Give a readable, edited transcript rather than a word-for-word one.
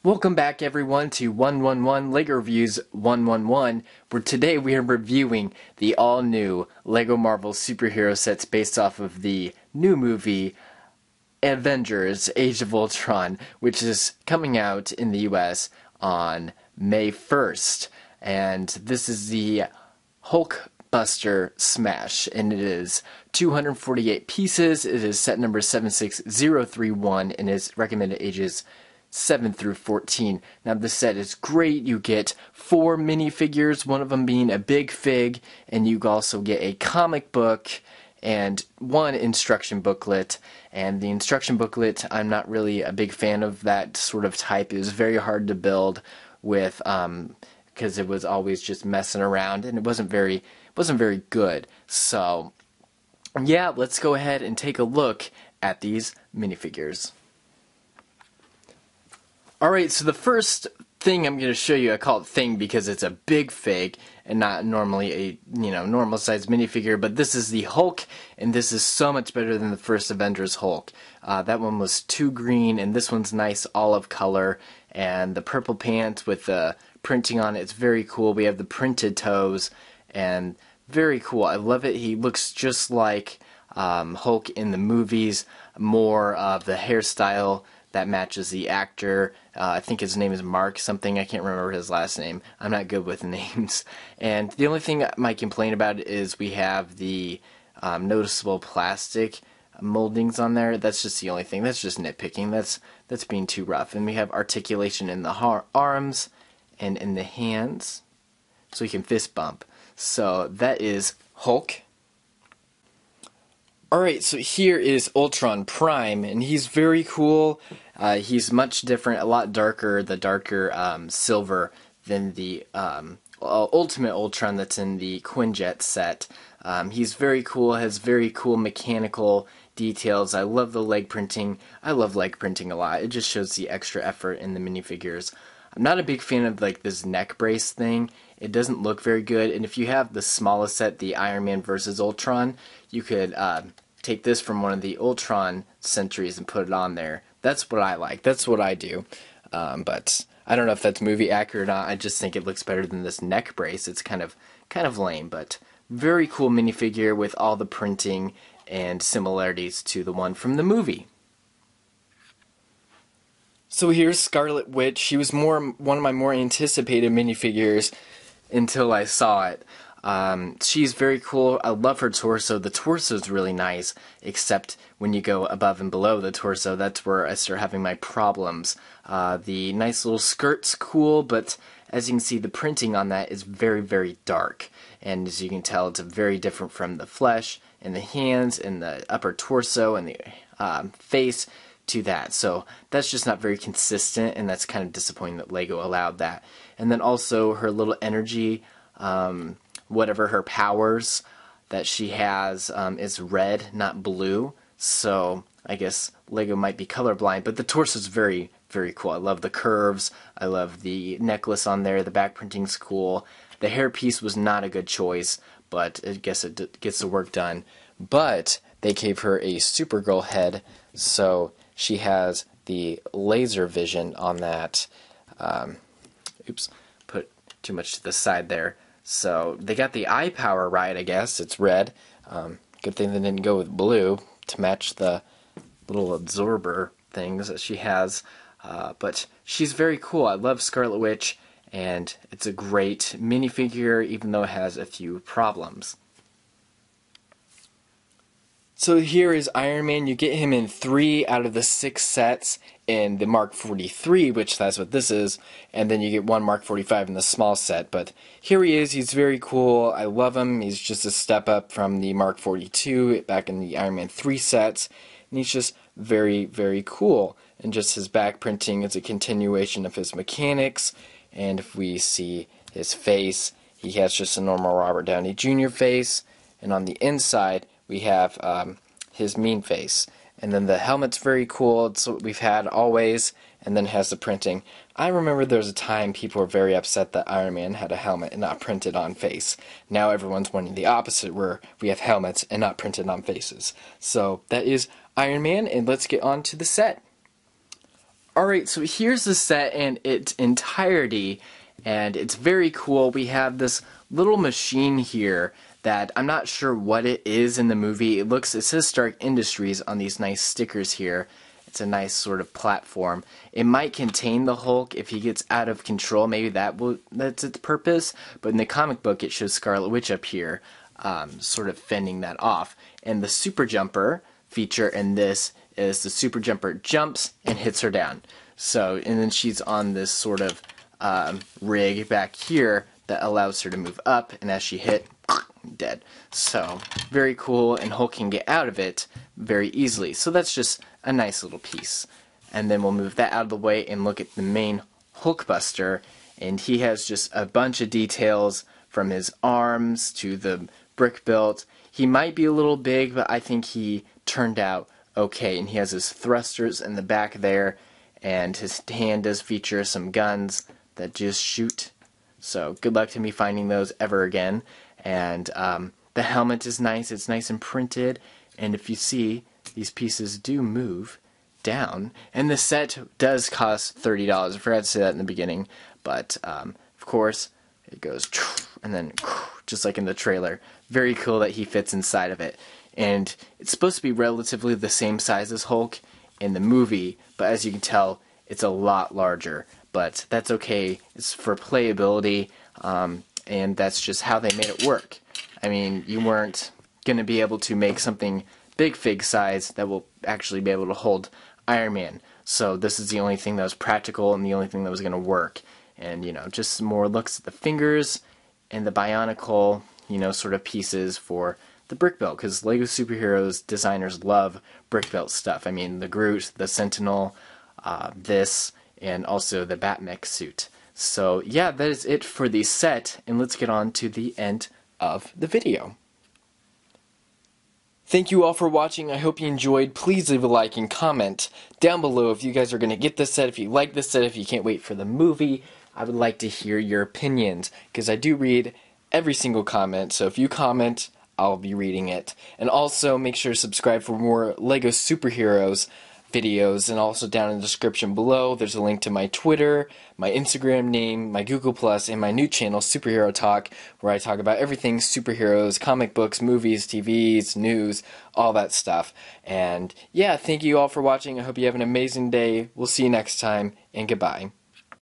Welcome back everyone to 111 LEGO Reviews 111, where today we are reviewing the all-new LEGO Marvel superhero sets based off of the new movie Avengers Age of Ultron, which is coming out in the US on May 1st. And this is the Hulkbuster Smash, and it is 248 pieces. It is set number 76031 and is recommended ages 7 through 14. Now this set is great. You get 4 minifigures, one of them being a big fig, and you also get a comic book and one instruction booklet. And the instruction booklet, I'm not really a big fan of that sort of type. It was very hard to build with because it was always just messing around and it wasn't very good. So yeah, let's go ahead and take a look at these minifigures. Alright, so the first thing I'm going to show you, I call it thing because it's a big fig and not normally a, normal sized minifigure, but this is the Hulk, and this is so much better than the first Avengers Hulk. That one was too green, and this one's nice olive color, and the purple pants with the printing on it, it's very cool. We have the printed toes, and very cool. I love it. He looks just like Hulk in the movies, more of the hairstyle that matches the actor. I think his name is Mark something. I can't remember his last name. I'm not good with names. And the only thing I might complain about is we have the noticeable plastic moldings on there. That's just the only thing. That's just nitpicking. That's being too rough. And we have articulation in the arms and in the hands, so we can fist bump. So that is Hulk. Alright, so here is Ultron Prime, and he's very cool. He's much different, a lot darker, the darker silver than the Ultimate Ultron that's in the Quinjet set. He's very cool, has very cool mechanical details. I love the leg printing. I love leg printing a lot. It just shows the extra effort in the minifigures. I'm not a big fan of like this neck brace thing. It doesn't look very good, and if you have the smallest set, the Iron Man vs. Ultron, you could take this from one of the Ultron Sentries and put it on there. That's what I like. That's what I do. But I don't know if that's movie accurate or not. I just think it looks better than this neck brace. It's kind of lame, but very cool minifigure with all the printing and similarities to the one from the movie. So here's Scarlet Witch. She was one of my more anticipated minifigures until I saw it. She's very cool. I love her torso. The torso is really nice, except when you go above and below the torso, that's where I start having my problems. The nice little skirt's cool, but as you can see, the printing on that is very, very dark. And as you can tell, it's very different from the flesh and the hands and the upper torso and the face to that. So that's just not very consistent, and that's kind of disappointing that LEGO allowed that. And then also her little energy, whatever her powers that she has is red, not blue. So I guess LEGO might be colorblind, but the torso is very, very cool. I love the curves. I love the necklace on there. The back printing's cool. The hairpiece was not a good choice, but I guess it gets the work done. But they gave her a Supergirl head, so she has the laser vision on that. Oops, put too much to the side there. So they got the eye power right, I guess. It's red. Good thing they didn't go with blue to match the little absorber things that she has. But she's very cool. I love Scarlet Witch, and it's a great minifigure, even though it has a few problems. So here is Iron Man. You get him in 3 out of the 6 sets in the Mark 43, which that's what this is, and then you get 1 Mark 45 in the small set. But here he is. He's very cool. I love him. He's just a step up from the Mark 42 back in the Iron Man 3 sets, and he's just very, very cool. And just his back printing is a continuation of his mechanics, and if we see his face, he has just a normal Robert Downey Jr. face, and on the inside we have his mean face. And then the helmet's very cool. It's what we've had always, and then it has the printing. I remember there was a time people were very upset that Iron Man had a helmet and not printed on face. Now everyone's wanting the opposite, where we have helmets and not printed on faces. So that is Iron Man, and let's get on to the set. Alright, so here's the set in its entirety, and it's very cool. We have this little machine here that I'm not sure what it is in the movie. It says Stark Industries on these nice stickers here. It's a nice sort of platform. It might contain the Hulk if he gets out of control. Maybe that's its purpose. But in the comic book, it shows Scarlet Witch up here, sort of fending that off. And the Super Jumper feature in this is the Super Jumper jumps and hits her down. So, and then she's on this sort of rig back here that allows her to move up, and as she hit, dead. So, very cool, and Hulk can get out of it very easily. So that's just a nice little piece. And then we'll move that out of the way and look at the main Hulkbuster, and he has just a bunch of details from his arms to the brick built. He might be a little big, but I think he turned out okay, and he has his thrusters in the back there, and his hand does feature some guns that just shoot. So good luck to me finding those ever again. And the helmet is nice. It's nice and printed, and if you see, these pieces do move down. And the set does cost $30. I forgot to say that in the beginning, but of course it goes and then just like in the trailer. Very cool that he fits inside of it. And it's supposed to be relatively the same size as Hulk in the movie, but as you can tell, it's a lot larger. But that's okay. It's for playability, and that's just how they made it work. I mean, you weren't going to be able to make something big fig size that will actually be able to hold Iron Man. So this is the only thing that was practical and the only thing that was going to work. And, you know, just some more looks at the fingers and the Bionicle, you know, sort of pieces for the brick built, because Lego Superheroes designers love brick built stuff. I mean, the Groot, the Sentinel, this, and also the Batmech suit. So yeah, that is it for the set, and let's get on to the end of the video. Thank you all for watching. I hope you enjoyed. Please leave a like and comment down below if you guys are going to get this set, if you like this set, if you can't wait for the movie. I would like to hear your opinions, because I do read every single comment, so if you comment, I'll be reading it. And also make sure to subscribe for more Lego Superheroes videos, and also down in the description below there's a link to my Twitter, my Instagram name, my Google+, and my new channel Superhero Talk, where I talk about everything superheroes, comic books, movies, TVs, news, all that stuff. And yeah, thank you all for watching. I hope you have an amazing day. We'll see you next time, and goodbye.